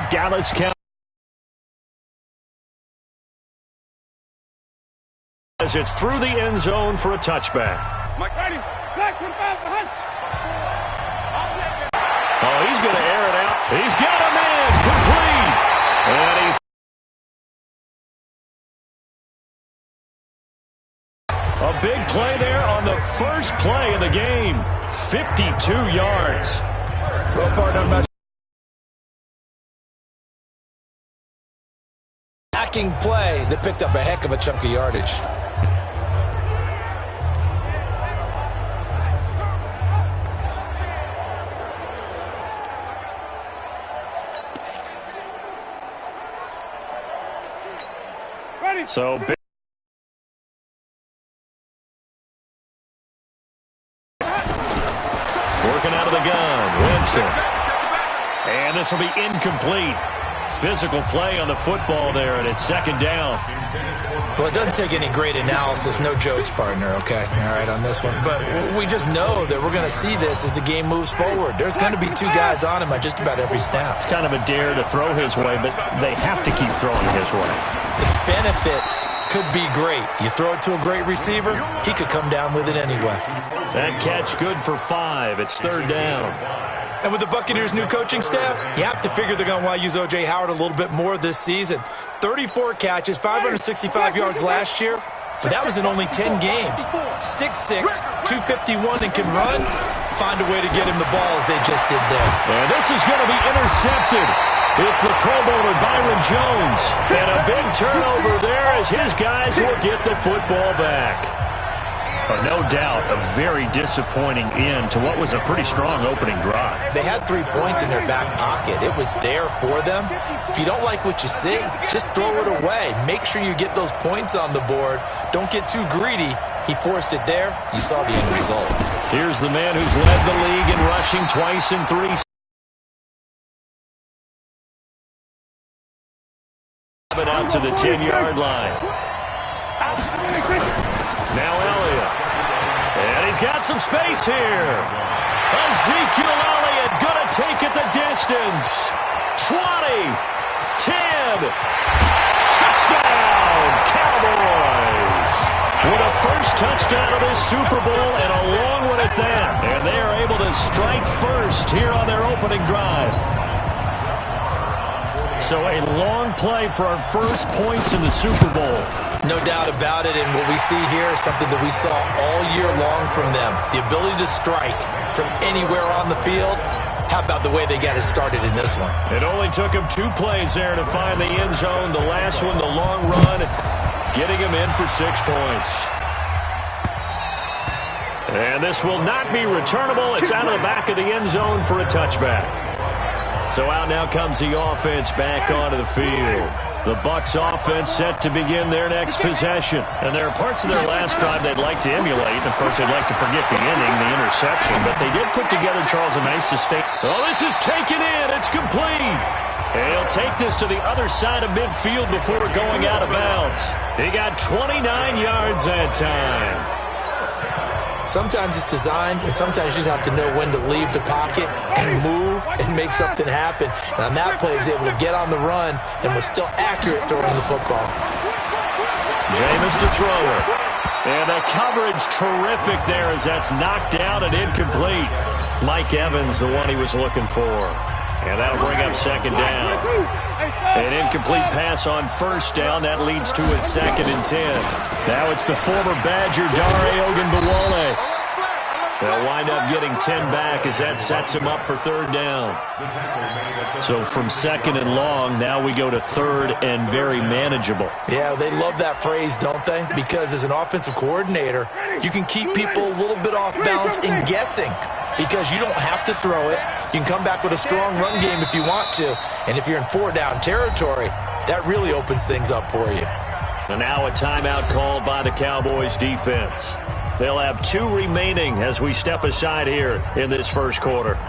of Dallas County. As it's through the end zone for a touchback. Oh, he's going to air it out. He's got a man complete. And a big play there on the first play of the game. 52 yards. Well, partner, I'm not hacking play that picked up a heck of a chunk of yardage. So big. Working out of the gun, Winston. And this will be incomplete. Physical play on the football there, and it's second down. Well, it doesn't take any great analysis, no jokes, partner, okay? All right, on this one. But we just know that we're going to see this as the game moves forward. There's going to be two guys on him at just about every snap. It's kind of a dare to throw his way, but they have to keep throwing his way. The benefits could be great. You throw it to a great receiver, he could come down with it anyway. That catch good for 5. It's third down. And with the Buccaneers' new coaching staff, you have to figure they're going to want to use O.J. Howard a little bit more this season. 34 catches, 565 yards last year, but that was in only 10 games. 6'6", 251, and can run. Find a way to get him the ball as they just did there. And this is going to be intercepted. It's the Pro Bowler Byron Jones. And a big turnover there as his guys will get the football back. But no doubt, a very disappointing end to what was a pretty strong opening drive. They had 3 points in their back pocket. It was there for them. If you don't like what you see, just throw it away. Make sure you get those points on the board. Don't get too greedy. He forced it there. You saw the end result. Here's the man who's led the league in rushing twice in 3. Out to the 10-yard line. Now Elliott. And he's got some space here. Ezekiel Elliott going to take it the distance. 20, 10. Touchdown, Cowboys. With a first touchdown of this Super Bowl and a long one at that. And they are able to strike first here on their opening drive. So a long play for our first points in the Super Bowl. No doubt about it, and what we see here is something that we saw all year long from them. The ability to strike from anywhere on the field. How about the way they got it started in this one? It only took him 2 plays there to find the end zone. The last one, the long run, getting him in for 6 points. And this will not be returnable. It's out of the back of the end zone for a touchback. So out now comes the offense back onto the field. The Bucs offense set to begin their next possession. And there are parts of their last drive they'd like to emulate. Of course, they'd like to forget the ending, the interception. But they did put together, Charles, a nice sustain. Oh, this is taken in. It's complete. And he'll take this to the other side of midfield before going out of bounds. He got 29 yards that time. Sometimes it's designed, and sometimes you just have to know when to leave the pocket and move and make something happen. And on that play, he was able to get on the run and was still accurate throwing the football. Jameis to throw it. And the coverage terrific there as that's knocked down and incomplete. Mike Evans, the one he was looking for. And that'll bring up second down. An incomplete pass on first down. That leads to a 2nd and 10. Now it's the former Badger, Dare Ogunbowale. They'll wind up getting 10 back as that sets him up for third down. So from 2nd and long, now we go to 3rd and very manageable. Yeah, they love that phrase, don't they? Because as an offensive coordinator, you can keep people a little bit off balance and guessing. Because you don't have to throw it. You can come back with a strong run game if you want to. And if you're in 4-down territory, that really opens things up for you. And now a timeout called by the Cowboys defense. They'll have 2 remaining as we step aside here in this first quarter.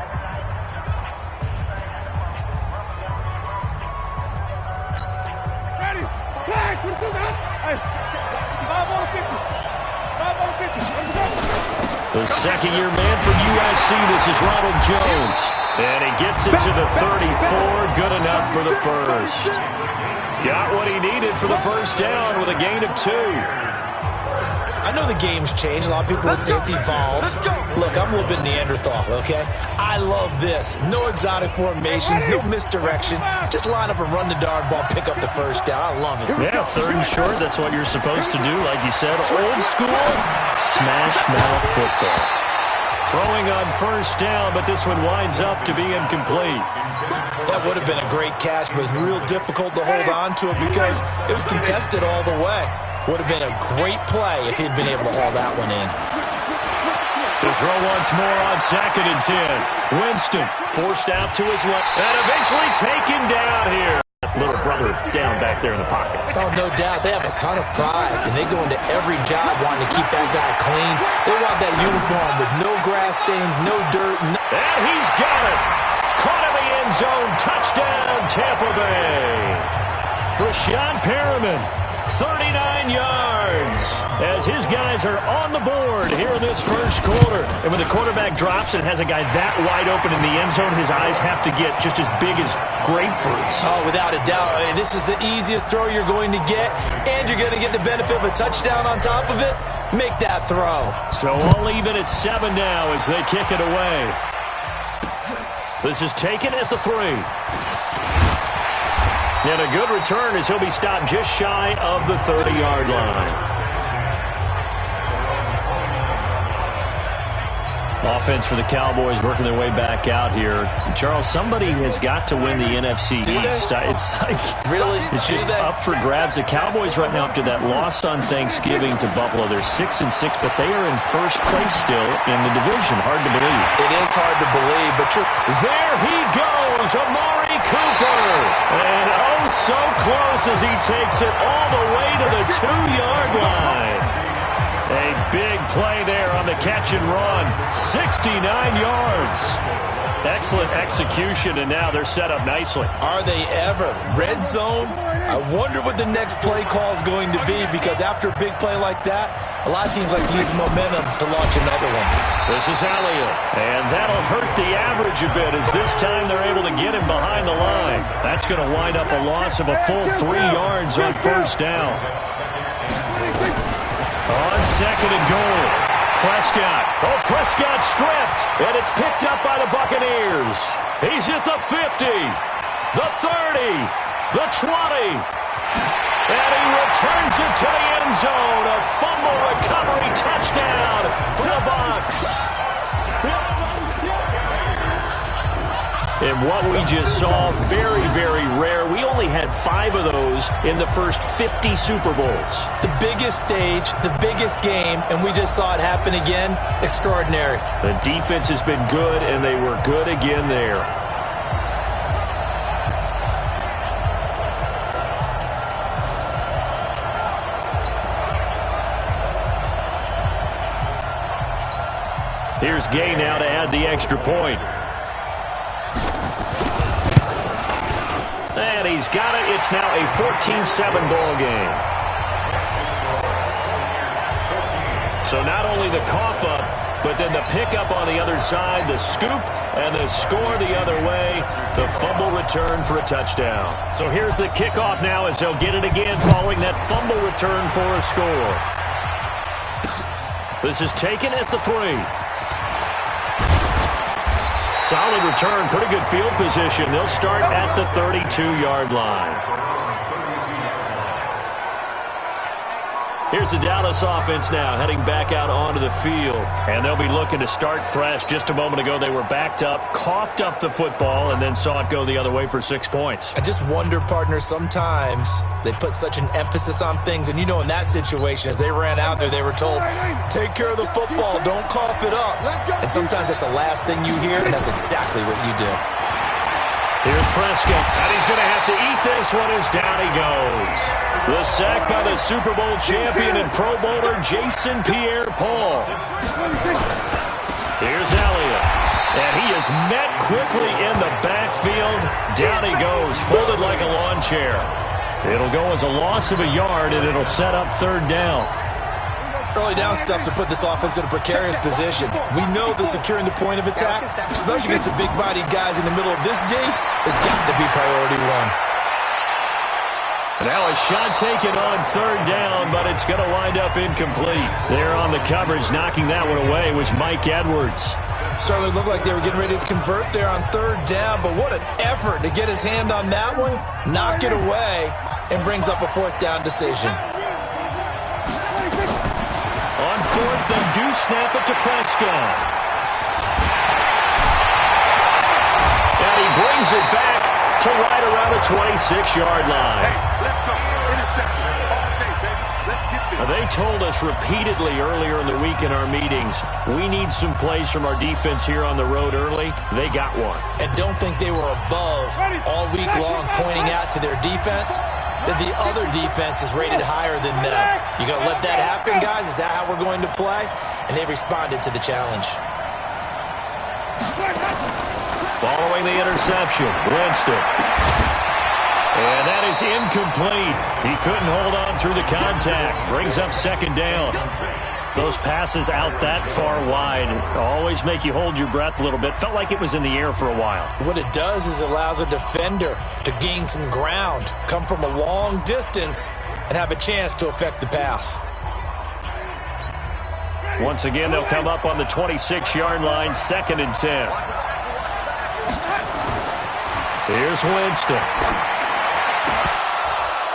The second-year man from USC, this is Ronald Jones. And he gets it to the 34. Good enough for the first. Got what he needed for the first down with a gain of 2. I know the game's changed. A lot of people would say it's evolved. Look, I'm a little bit Neanderthal, okay? I love this. No exotic formations, no misdirection. Just line up and run the darn ball, pick up the first down. I love it. Yeah, 3rd and short, that's what you're supposed to do. Like you said, old school, smash mouth football. Throwing on 1st down, but this one winds up to be incomplete. That would have been a great catch, but it was real difficult to hold on to it because it was contested all the way. Would have been a great play if he'd been able to haul that one in. To throw once more on 2nd and 10. Winston forced out to his left and eventually taken down here. Little brother down back there in the pocket. Oh, no doubt. They have a ton of pride, and they go into every job wanting to keep that guy clean. They want that uniform with no grass stains, no dirt. No... And he's got it. Caught in the end zone. Touchdown, Tampa Bay. Rashawn Perriman, 39 yards. As his guys are on the board here in this first quarter. And when the quarterback drops and has a guy that wide open in the end zone, his eyes have to get just as big as grapefruits. Oh, without a doubt. I mean, this is the easiest throw you're going to get, and you're going to get the benefit of a touchdown on top of it. Make that throw. So all even at 7 now as they kick it away. This is taken at the 3. And a good return as he'll be stopped just shy of the 30-yard line. Offense for the Cowboys working their way back out here. Charles, somebody has got to win the NFC East. It's like really, it's just up for grabs. The Cowboys right now after that loss on Thanksgiving to Buffalo, they're 6-6, but they are in first place still in the division. Hard to believe. It is hard to believe, but there he goes, Amari Cooper. And oh, so close as he takes it all the way to the 2-yard line. A big play there on the catch and run. 69 yards. Excellent execution, and now they're set up nicely. Are they ever? Red zone? I wonder what the next play call is going to be, because after a big play like that, a lot of teams like to use momentum to launch another one. This is Elliott, and that'll hurt the average a bit as this time they're able to get him behind the line. That's going to wind up a loss of a full 3 yards on 1st down. On 2nd and goal, Prescott. Oh, Prescott stripped, and it's picked up by the Buccaneers. He's at the 50, the 30, the 20, and he returns it to the end zone. A fumble recovery touchdown for the Bucs. And what we just saw, very, very rare. We only had 5 of those in the first 50 Super Bowls. The biggest stage, the biggest game, and we just saw it happen again. Extraordinary. The defense has been good, and they were good again there. Here's Gay now to add the extra point. And he's got it. It's now a 14-7 ball game. So not only the cough up, but then the pickup on the other side, the scoop, and the score the other way, the fumble return for a touchdown. So here's the kickoff now as they'll get it again following that fumble return for a score. This is taken at the 3. Solid return, pretty good field position. They'll start at the 32-yard line. Here's the Dallas offense now, heading back out onto the field. And they'll be looking to start fresh. Just a moment ago, they were backed up, coughed up the football, and then saw it go the other way for 6 points. I just wonder, partner, sometimes they put such an emphasis on things. And, you know, in that situation, as they ran out there, they were told, take care of the football, don't cough it up. And sometimes that's the last thing you hear, and that's exactly what you do. Here's Prescott, and he's going to have to eat this one as down he goes. The sack by the Super Bowl champion and Pro Bowler Jason Pierre-Paul. Here's Elliott, and he is met quickly in the backfield. Down he goes, folded like a lawn chair. It'll go as a loss of a yard, and it'll set up 3rd down. Early down stuff to put this offense in a precarious position. We know that securing the point of attack, especially against the big-bodied guys in the middle of this D, has got to be priority one. Now a shot taken on third down, but it's going to wind up incomplete. There on the coverage, knocking that one away was Mike Edwards. Certainly looked like they were getting ready to convert there on third down, but what an effort to get his hand on that one, knock it away, and brings up a fourth down decision. On fourth, they do snap it to Prescott. And he brings it back to right around the 26-yard line. Hey, let's go. Interception. All day, baby. Let's get this. They told us repeatedly earlier in the week in our meetings, we need some plays from our defense here on the road early. They got one. And don't think they were above all week long pointing out to their defense that the other defense is rated higher than them. You going to let that happen, guys? Is that how we're going to play? And they responded to the challenge. Following the interception, Winston. And that is incomplete. He couldn't hold on through the contact. Brings up second down. Those passes out that far wide always make you hold your breath a little bit. Felt like it was in the air for a while. What it does is it allows a defender to gain some ground, come from a long distance, and have a chance to affect the pass. Once again, they'll come up on the 26-yard line, 2nd and 10. Here's Winston.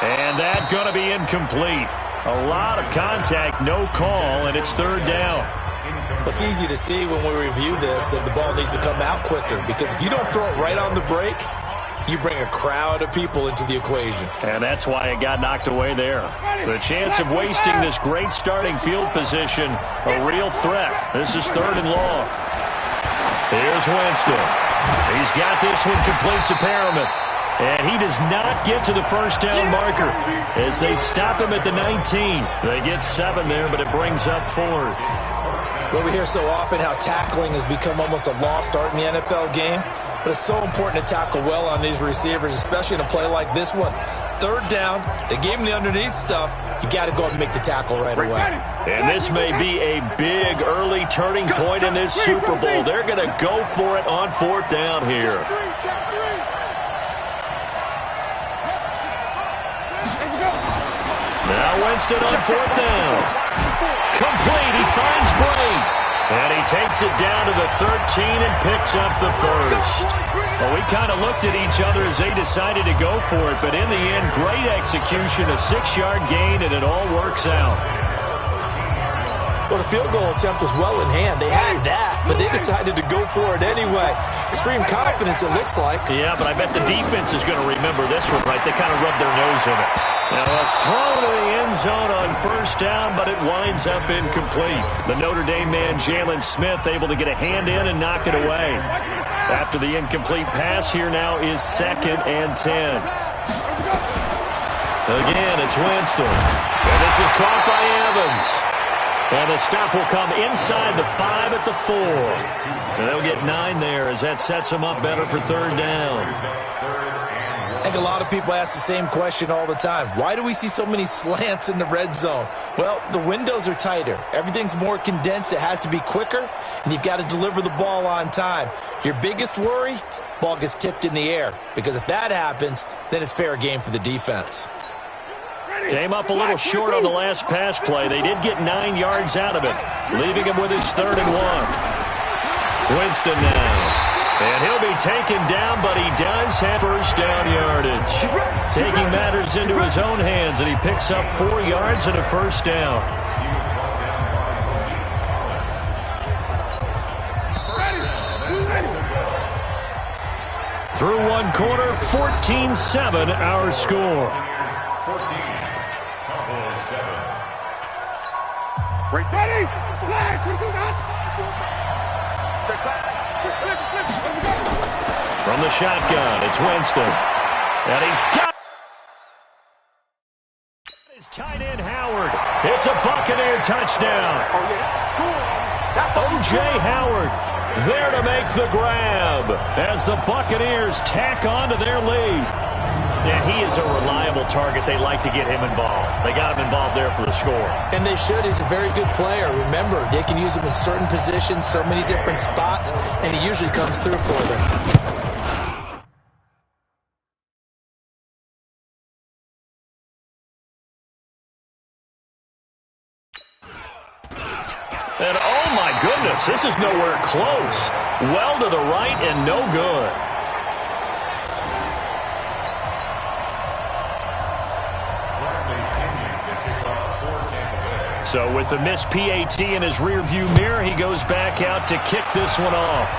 And that's going to be incomplete. A lot of contact, no call, and it's third down. It's easy to see when we review this that the ball needs to come out quicker, because if you don't throw it right on the break, you bring a crowd of people into the equation. And that's why it got knocked away there. The chance of wasting this great starting field position, a real threat. This is third and long. Here's Winston. He's got this one complete to Perriman. And he does not get to the first down marker as they stop him at the 19. They get 7 there, but it brings up 4th. Well, we hear so often how tackling has become almost a lost art in the NFL game. But it's so important to tackle well on these receivers, especially in a play like this one. Third down, they gave him the underneath stuff. You got to go up and make the tackle right away. And this may be a big early turning point in this Super Bowl. They're going to go for it on 4th down here. Now Winston on 4th down. Complete. He finds Bray. And he takes it down to the 13 and picks up the first. Well, we kind of looked at each other as they decided to go for it. But in the end, great execution, a 6-yard gain, and it all works out. Well, the field goal attempt was well in hand. They had that, but they decided to go for it anyway. Extreme confidence, it looks like. Yeah, but I bet the defense is going to remember this one, right? They kind of rubbed their nose in it. Now a throw to the end zone on first down, but it winds up incomplete. The Notre Dame man, Jalen Smith, able to get a hand in and knock it away. After the incomplete pass, here now is 2nd and 10. Again, it's Winston. And this is caught by Evans. And the stop will come inside the 5 at the 4. And they'll get 9 there as that sets them up better for third down. I think a lot of people ask the same question all the time. Why do we see so many slants in the red zone? Well, the windows are tighter. Everything's more condensed. It has to be quicker, and you've got to deliver the ball on time. Your biggest worry, ball gets tipped in the air, because if that happens, then it's fair game for the defense. Came up a little short on the last pass play. They did get 9 yards out of it, leaving him with his 3rd and 1. Winston now. And he'll be taken down, but he does have first down yardage. Taking matters into his own hands, and he picks up 4 yards and a first down. Through one quarter, 14-7 our score. Ready? From the shotgun, it's Winston. And he's got his tight end, Howard. It's a Buccaneer touchdown. O.J. Howard there to make the grab as the Buccaneers tack on to their lead. And he is a reliable target. They like to get him involved. They got him involved there for the score. And they should. He's a very good player. Remember, they can use him in certain positions, so many different spots, and he usually comes through for them. And oh my goodness, this is nowhere close. Well to the right and no good. So with the missed PAT in his rearview mirror, he goes back out to kick this one off.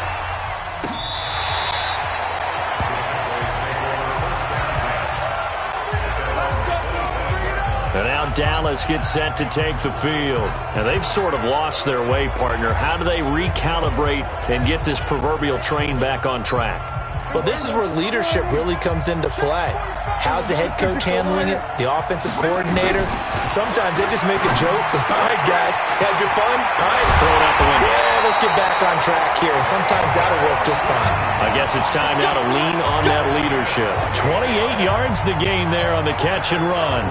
And now Dallas gets set to take the field. And they've sort of lost their way, partner. How do they recalibrate and get this proverbial train back on track? Well, this is where leadership really comes into play. How's the head coach handling it? The offensive coordinator? Sometimes they just make a joke. All right, guys, had your fun? All right. Throw it out the window. Yeah, let's get back on track here. And sometimes that'll work just fine. I guess it's time now to lean on that leadership. 28 yards the gain there on the catch and run.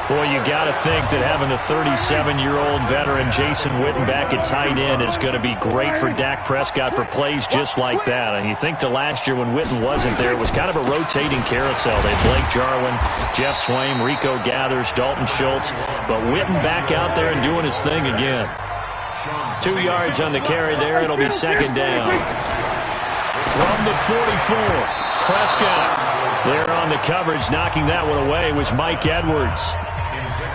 Boy, you got to think that having the 37-year-old veteran Jason Witten back at tight end is going to be great for Dak Prescott for plays just like that. And you think to last year when Witten wasn't there, it was kind of a rotating carousel. They had Blake Jarwin, Jeff Swaim, Rico Gathers, Dalton Schultz. But Witten back out there and doing his thing again. 2 yards on the carry there. It'll be second down. From the 44, Prescott there on the coverage, knocking that one away was Mike Edwards.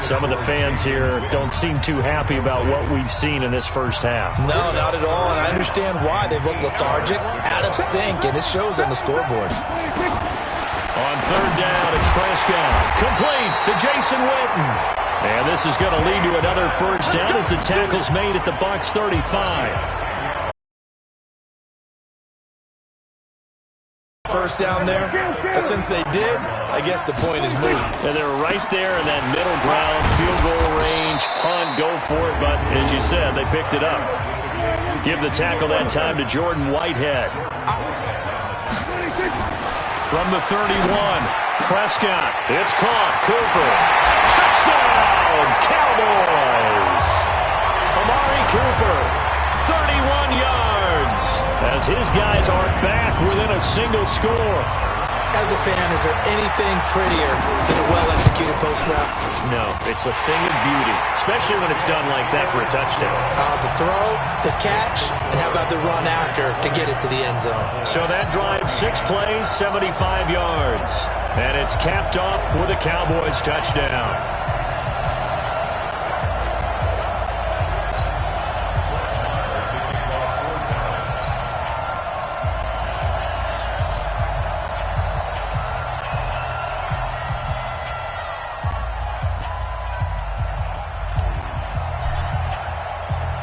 Some of the fans here don't seem too happy about what we've seen in this first half. No, not at all, and I understand why. They've looked lethargic, out of sync, and it shows on the scoreboard. On third down, it's Prescott. Complete to Jason Witten. And this is going to lead to another first down as the tackle's made at the Bucs 35. First down there, but since they did, I guess the point is moved. And they're right there in that middle ground, field goal range, punt, go for it, but as you said, they picked it up. Give the tackle that time to Jordan Whitehead. From the 31, Prescott, it's caught, Cooper. Touchdown, Cowboys! Amari Cooper, 31 yards, as his guys are back within a single score. As a fan, is there anything prettier than a well-executed post route? No, it's a thing of beauty, especially when it's done like that for a touchdown. The throw, the catch, and how about the run after to get it to the end zone? So that drive, 6 plays, 75 yards. And it's capped off with a Cowboys touchdown.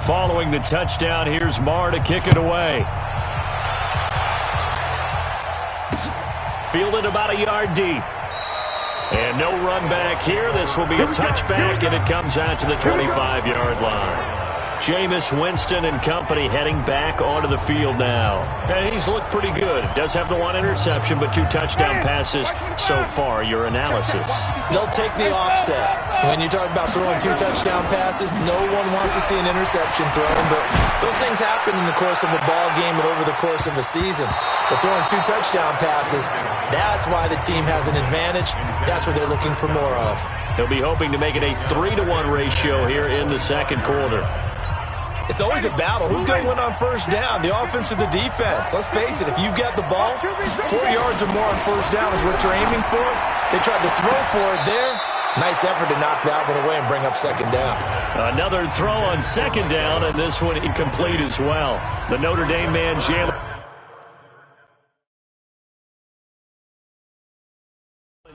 Following the touchdown, here's Marr to kick it away. Fielded about a yard deep. And no run back here. This will be a touchback, and it comes out to the 25-yard line. Jameis Winston and company heading back onto the field now. And he's looked pretty good. Does have the 1 interception, but 2 touchdown passes so far. Your analysis. They'll take the offset. When you talk about throwing 2 touchdown passes, no one wants to see an interception thrown, but those things happen in the course of a ball game and over the course of a season. But throwing 2 touchdown passes, that's why the team has an advantage. That's what they're looking for more of. He'll be hoping to make it a 3-to-1 ratio here in the second quarter. It's always a battle. Who's going to win on first down, the offense or the defense? Let's face it, if you've got the ball, 4 yards or more on first down is what you're aiming for. They tried to throw for it there. Nice effort to knock that one away and bring up second down. Another throw on second down, and this one incomplete as well. The Notre Dame man, Jalen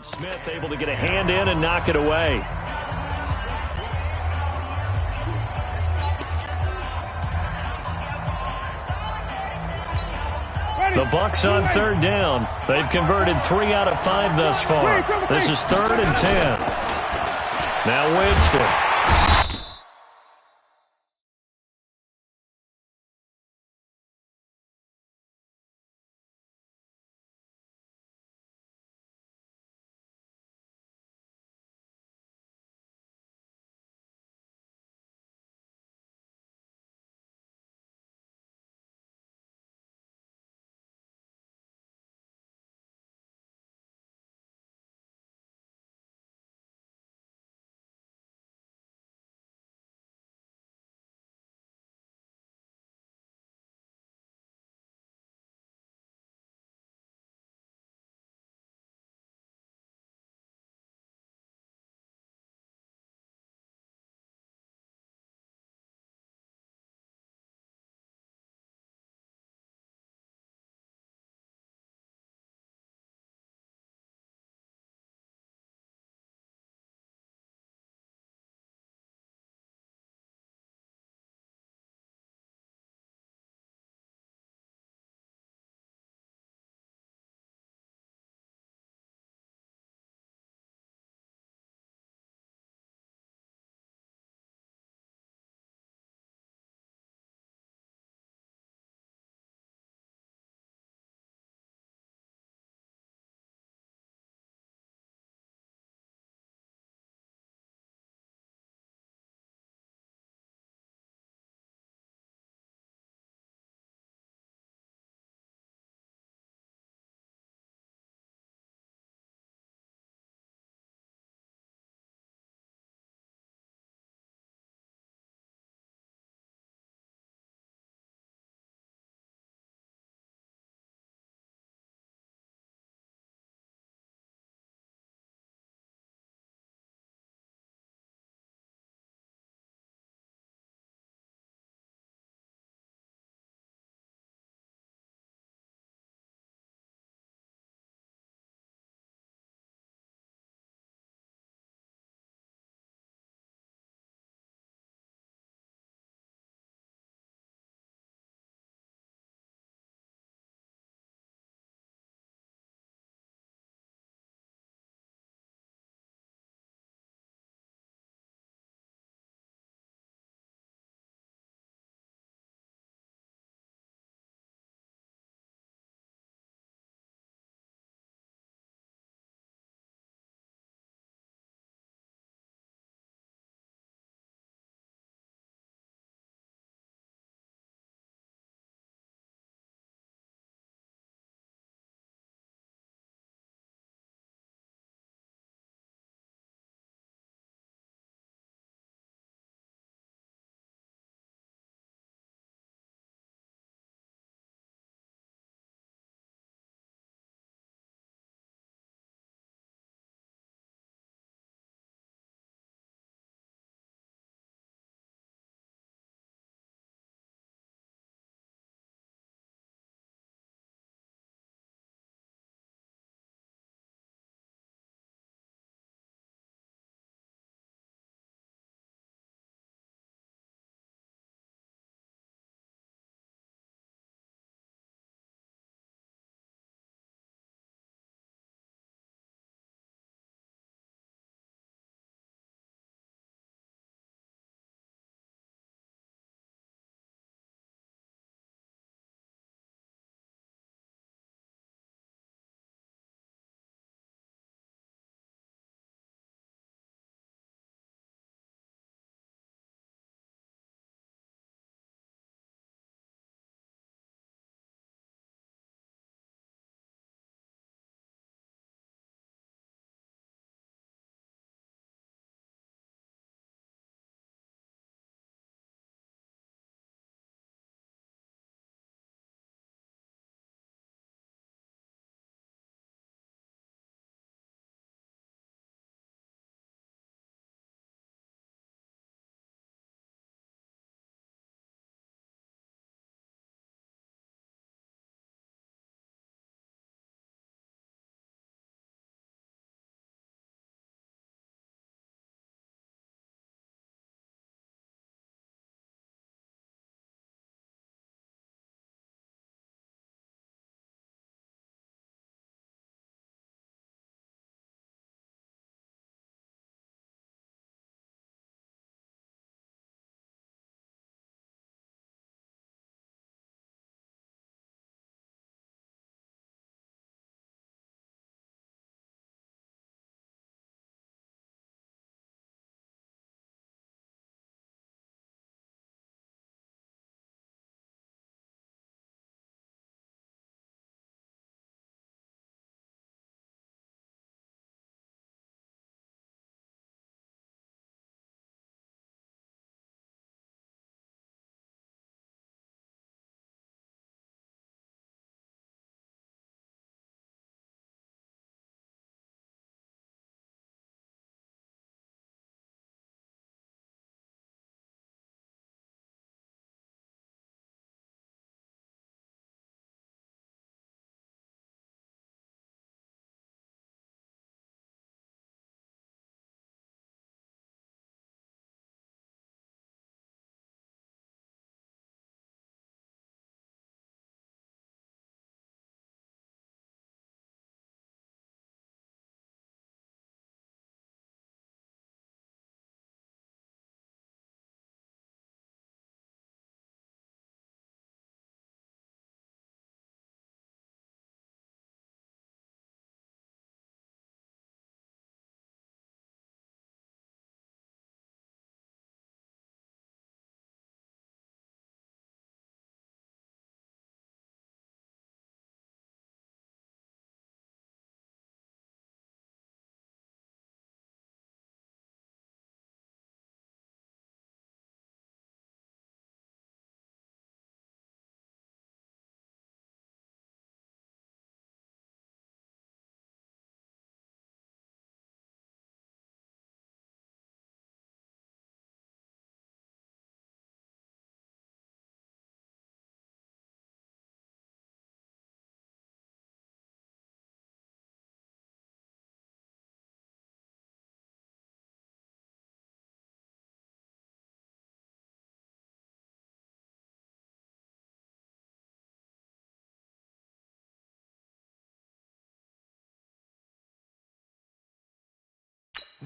Smith, able to get a hand in and knock it away. The Bucs on third down. They've converted 3 out of 5 thus far. This is 3rd and 10. Now Winston.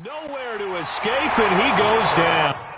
Nowhere to escape, and he goes down.